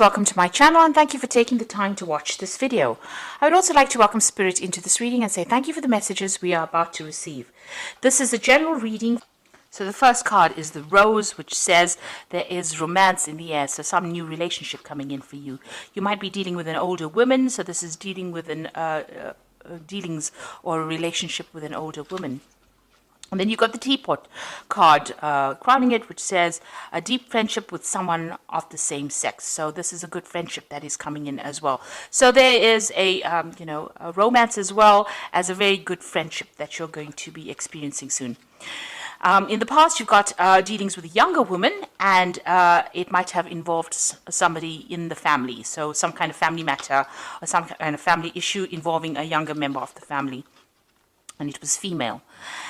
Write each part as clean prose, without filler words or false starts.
Welcome to my channel and thank you for taking the time to watch this video. I would also like to welcome Spirit into this reading and say thank you for the messages we are about to receive. This is a general reading. So the first card is the Rose, which says there is romance in the air, so some new relationship coming in for you. You might be dealing with an older woman, so this is dealing with dealings or a relationship with an older woman. And then you've got the Teapot card crowning it, which says a deep friendship with someone of the same sex. So this is a good friendship that is coming in as well. So there is a romance as well as a very good friendship that you're going to be experiencing soon. In the past, you've got dealings with a younger woman, and it might have involved somebody in the family. So some kind of family matter or some kind of family issue involving a younger member of the family. And it was female.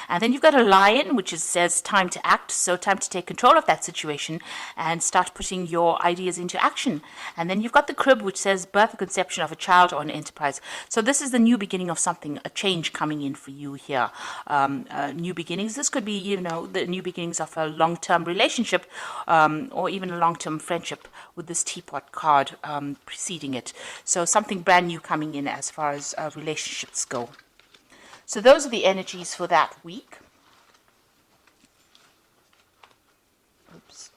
And then you've got a Lion, which says time to act, so time to take control of that situation and start putting your ideas into action. And then you've got the Crib, which says birth or conception of a child or an enterprise. So this is the new beginning of something, a change coming in for you here. New beginnings. This could be, the new beginnings of a long-term relationship or even a long-term friendship with this Teapot card preceding it. So something brand new coming in as far as relationships go. So those are the energies for that week. Oops.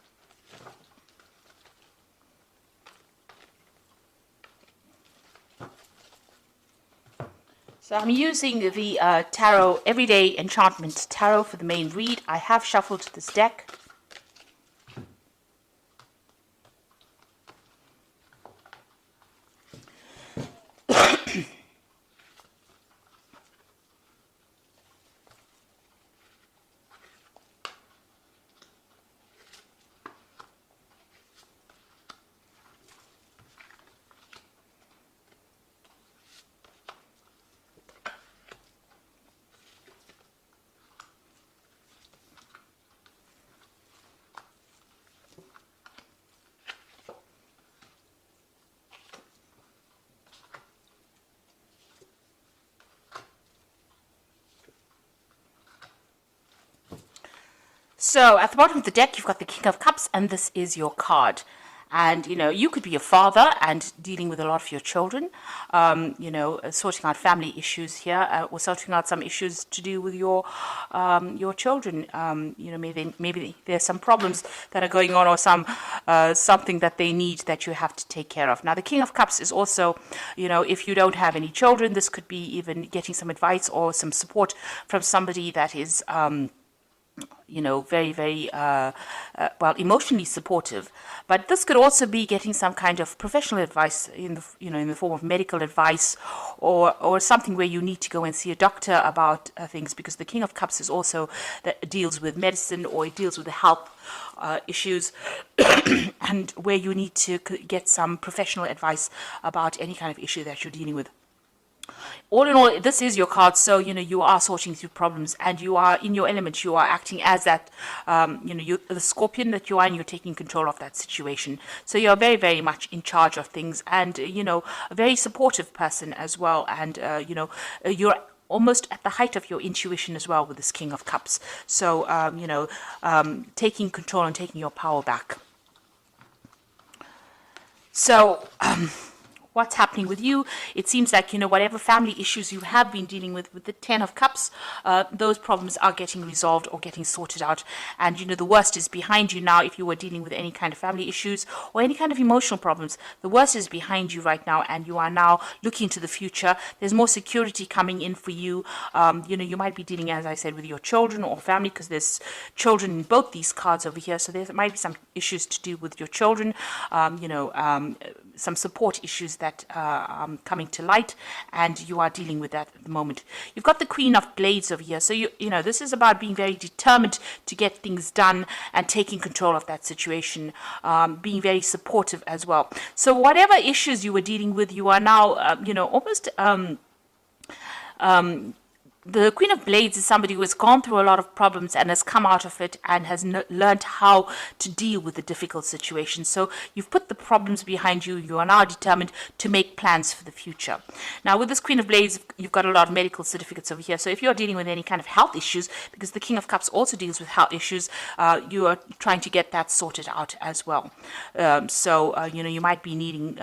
So I'm using the Tarot Everyday Enchantment Tarot for the main read. I have shuffled this deck. So at the bottom of the deck, you've got the King of Cups, and this is your card. And, you could be a father and dealing with a lot of your children, sorting out family issues here, or sorting out some issues to do with your children. Maybe there's some problems that are going on, or something that they need that you have to take care of. Now, the King of Cups is also, if you don't have any children, this could be even getting some advice or some support from somebody that is very, very, emotionally supportive. But this could also be getting some kind of professional advice in the form of medical advice or something where you need to go and see a doctor about things, because the King of Cups is also that deals with medicine, or it deals with the health issues and where you need to get some professional advice about any kind of issue that you're dealing with. All in all, this is your card, so you are sorting through problems, and you are in your element. You are acting as that, the Scorpion that you are, and you're taking control of that situation. So you're very, very much in charge of things, and a very supportive person as well. And you're almost at the height of your intuition as well with this King of Cups. So taking control and taking your power back. So. What's happening with you? It seems like, whatever family issues you have been dealing with the Ten of Cups, those problems are getting resolved or getting sorted out. And, the worst is behind you now. If you were dealing with any kind of family issues or any kind of emotional problems, the worst is behind you right now, and you are now looking to the future. There's more security coming in for you. You might be dealing, as I said, with your children or family, because there's children in both these cards over here. So there might be some issues to do with your children, some support issues that are coming to light, and you are dealing with that at the moment. You've got the Queen of Blades over here, so this is about being very determined to get things done and taking control of that situation, being very supportive as well. So whatever issues you were dealing with, you are now almost The Queen of Blades is somebody who has gone through a lot of problems and has come out of it and has learned how to deal with the difficult situations. So you've put the problems behind you. You are now determined to make plans for the future. Now, with this Queen of Blades, you've got a lot of medical certificates over here. So if you're dealing with any kind of health issues, because the King of Cups also deals with health issues, you are trying to get that sorted out as well. You might be needing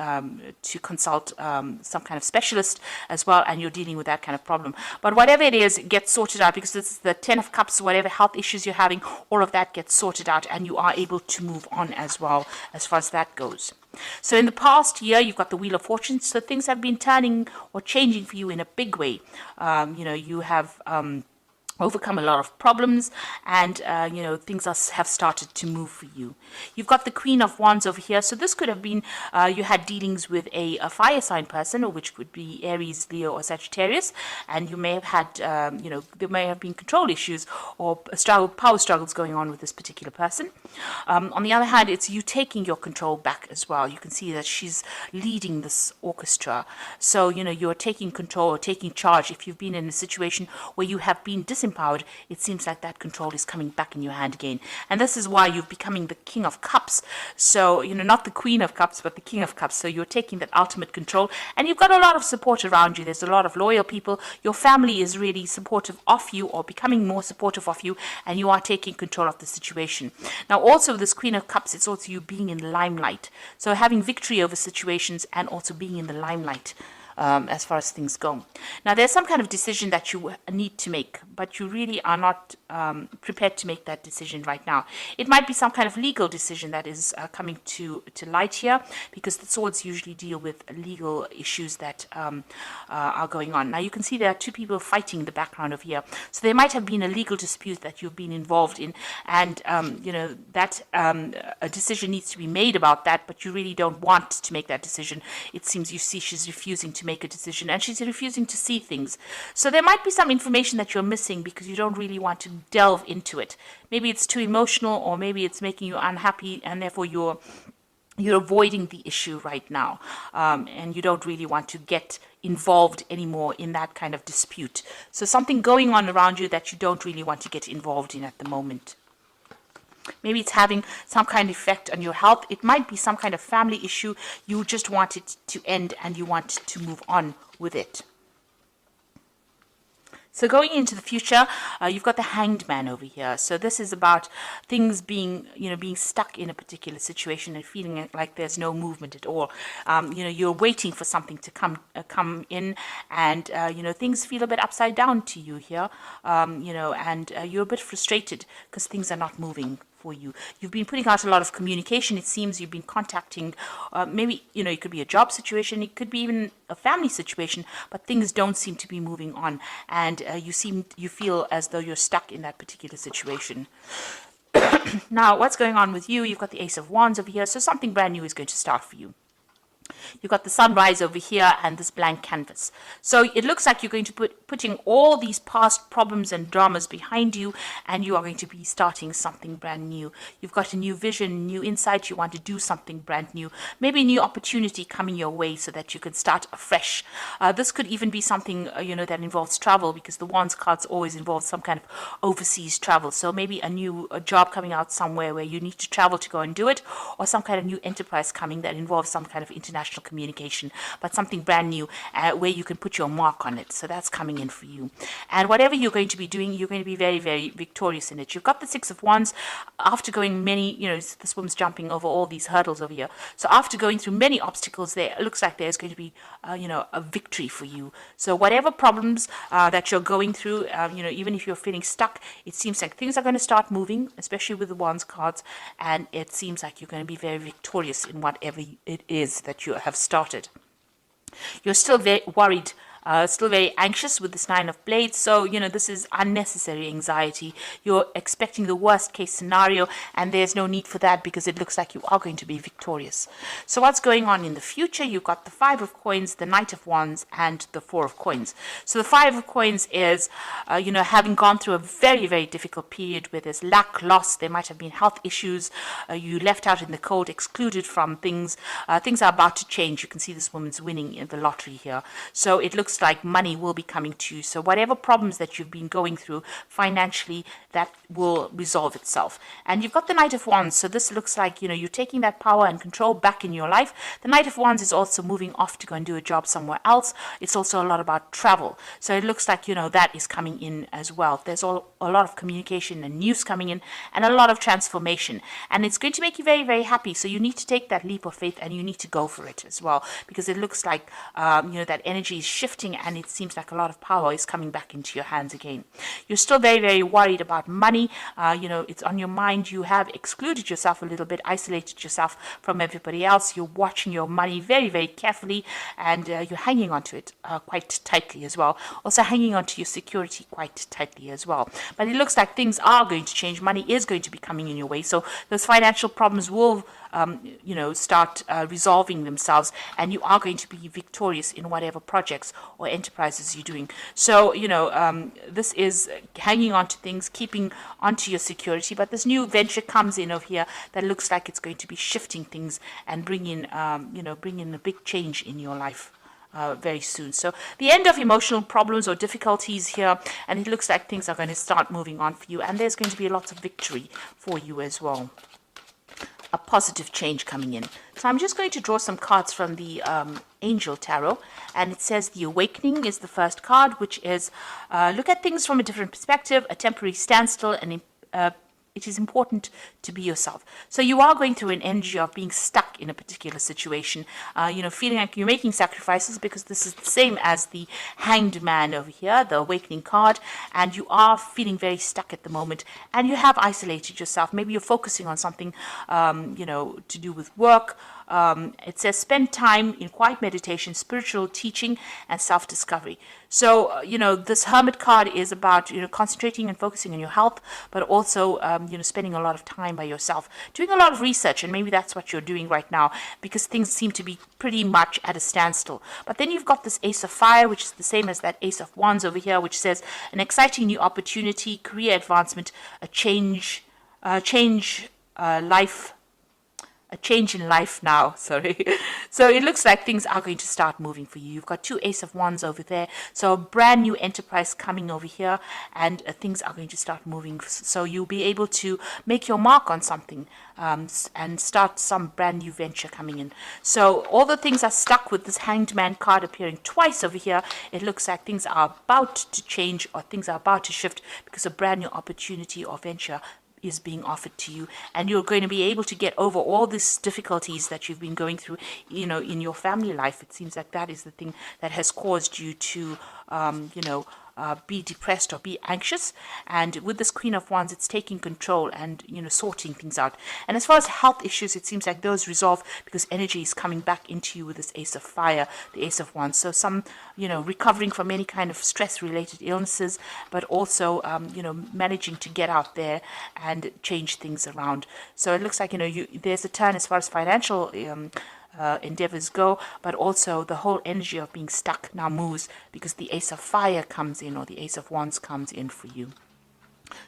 to consult some kind of specialist as well, and you're dealing with that kind of problem. But whatever it is, it gets sorted out, because this is the 10 of Cups. Whatever health issues you're having, all of that gets sorted out, and you are able to move on as well as far as that goes. So in the past year, you've got the Wheel of Fortune. So things have been turning or changing for you in a big way. You have overcome a lot of problems, and things have started to move for you. You've got the Queen of Wands over here. So this could have been you had dealings with a fire sign person, or which could be Aries, Leo, or Sagittarius, and you may have had there may have been control issues or power struggles going on with this particular person. On the other hand, it's you taking your control back as well. You can see that she's leading this orchestra, so you're taking control or taking charge. If you've been in a situation where you have been disempowered, it seems like that control is coming back in your hand again. And this is why you're becoming the King of Cups. So, not the Queen of Cups, but the King of Cups. So you're taking that ultimate control, and you've got a lot of support around you. There's a lot of loyal people. Your family is really supportive of you, or becoming more supportive of you, and you are taking control of the situation. Now, also this Queen of Cups, it's also you being in the limelight. So having victory over situations and also being in the limelight. As far as things go. Now, there's some kind of decision that you need to make, but you really are not prepared to make that decision right now. It might be some kind of legal decision that is coming to light here, because the swords usually deal with legal issues that are going on. Now, you can see there are two people fighting in the background of here. So there might have been a legal dispute that you've been involved in, and a decision needs to be made about that, but you really don't want to make that decision. It seems you see she's refusing to make a decision, and she's refusing to see things. So there might be some information that you're missing because you don't really want to delve into it. Maybe it's too emotional, or maybe it's making you unhappy, and therefore you're avoiding the issue right now, and you don't really want to get involved anymore in that kind of dispute. So something going on around you that you don't really want to get involved in at the moment. Maybe it's having some kind of effect on your health. It might be some kind of family issue. You just want it to end, and you want to move on with it. So going into the future, you've got the Hanged Man over here. So this is about things being stuck in a particular situation and feeling like there's no movement at all. You're waiting for something to come in, and things feel a bit upside down to you here. And you're a bit frustrated because things are not moving for you. You've been putting out a lot of communication. It seems you've been contacting, maybe, it could be a job situation, it could be even a family situation, but things don't seem to be moving on, and you feel as though you're stuck in that particular situation. Now, what's going on with you? You've got the Ace of Wands over here, so something brand new is going to start for you. You've got the sunrise over here and this blank canvas. So it looks like you're going to putting all these past problems and dramas behind you, and you are going to be starting something brand new. You've got a new vision, new insight. You want to do something brand new. Maybe a new opportunity coming your way so that you can start afresh. This could even be something, that involves travel, because the Wands cards always involve some kind of overseas travel. So maybe a job coming out somewhere where you need to travel to go and do it, or some kind of new enterprise coming that involves some kind of international communication, but something brand new where you can put your mark on it. So that's coming in for you. And whatever you're going to be doing, you're going to be very, very victorious in it. You've got the Six of Wands. After going many, this woman's jumping over all these hurdles over here. So after going through many obstacles, there it looks like there's going to be, a victory for you. So whatever problems that you're going through, even if you're feeling stuck, it seems like things are going to start moving, especially with the Wands cards, and it seems like you're going to be very victorious in whatever it is that you have started. You're still very worried, still very anxious with this Nine of Blades. So, this is unnecessary anxiety. You're expecting the worst case scenario, and there's no need for that because it looks like you are going to be victorious. So what's going on in the future? You've got the Five of Coins, the Knight of Wands, and the Four of Coins. So the Five of Coins is, having gone through a very, very difficult period where there's lack, loss, there might have been health issues, you left out in the cold, excluded from things. Things are about to change. You can see this woman's winning in the lottery here. So it looks looks like money will be coming to you. So whatever problems that you've been going through financially, that will resolve itself. And you've got the Knight of Wands. So this looks like, you're taking that power and control back in your life. The Knight of Wands is also moving off to go and do a job somewhere else. It's also a lot about travel. So it looks like, that is coming in as well. There's a lot of communication and news coming in, and a lot of transformation. And it's going to make you very, very happy. So you need to take that leap of faith, and you need to go for it as well, because it looks like, that energy is shifting, and it seems like a lot of power is coming back into your hands again. You're still very, very worried about money. It's on your mind. You have excluded yourself a little bit, isolated yourself from everybody else. You're watching your money very, very carefully, and you're hanging on to it quite tightly as well. Also hanging on to your security quite tightly as well. But it looks like things are going to change. Money is going to be coming in your way. So those financial problems will start resolving themselves, and you are going to be victorious in whatever projects or enterprises you're doing. So, this is hanging on to things, keeping onto your security, but this new venture comes in over here that looks like it's going to be shifting things and bring in a big change in your life. Very soon. So the end of emotional problems or difficulties here, and it looks like things are going to start moving on for you, and there's going to be lots of victory for you as well. A positive change coming in. So I'm just going to draw some cards from the Angel Tarot, and it says the Awakening is the first card, which is look at things from a different perspective, a temporary standstill, and it is important to be yourself. So you are going through an energy of being stuck in a particular situation, feeling like you're making sacrifices, because this is the same as the Hanged Man over here, the Awakening card, and you are feeling very stuck at the moment, and you have isolated yourself. Maybe you're focusing on something, to do with work. It says spend time in quiet meditation, spiritual teaching, and self-discovery. So, this Hermit card is about, concentrating and focusing on your health, but also, spending a lot of time by yourself, doing a lot of research, and maybe that's what you're doing right now, because things seem to be pretty much at a standstill. But then you've got this Ace of Fire, which is the same as that Ace of Wands over here, which says an exciting new opportunity, career advancement, a change in life now, sorry. So it looks like things are going to start moving for you. You've got two Ace of Wands over there. So a brand new enterprise coming over here, and things are going to start moving. So you'll be able to make your mark on something and start some brand new venture coming in. So all the things are stuck with this Hanged Man card appearing twice over here. It looks like things are about to change, or things are about to shift, because a brand new opportunity or venture is being offered to you, and you're going to be able to get over all these difficulties that you've been going through, in your family life. It seems like that is the thing that has caused you to, be depressed or be anxious. And with this Queen of Wands, it's taking control and, sorting things out. And as far as health issues, it seems like those resolve, because energy is coming back into you with this Ace of Fire, the Ace of Wands. So some, recovering from any kind of stress-related illnesses, but also, managing to get out there and change things around. So it looks like, there's a turn as far as financial endeavors go, but also the whole energy of being stuck now moves, because the Ace of Fire comes in, or the Ace of Wands comes in for you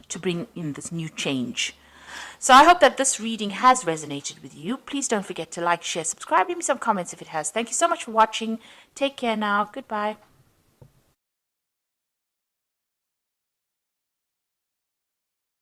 to bring in this new change. So I hope that this reading has resonated with you. Please don't forget to like, share, subscribe, give me some comments if it has. Thank you so much for watching. Take care now. Goodbye.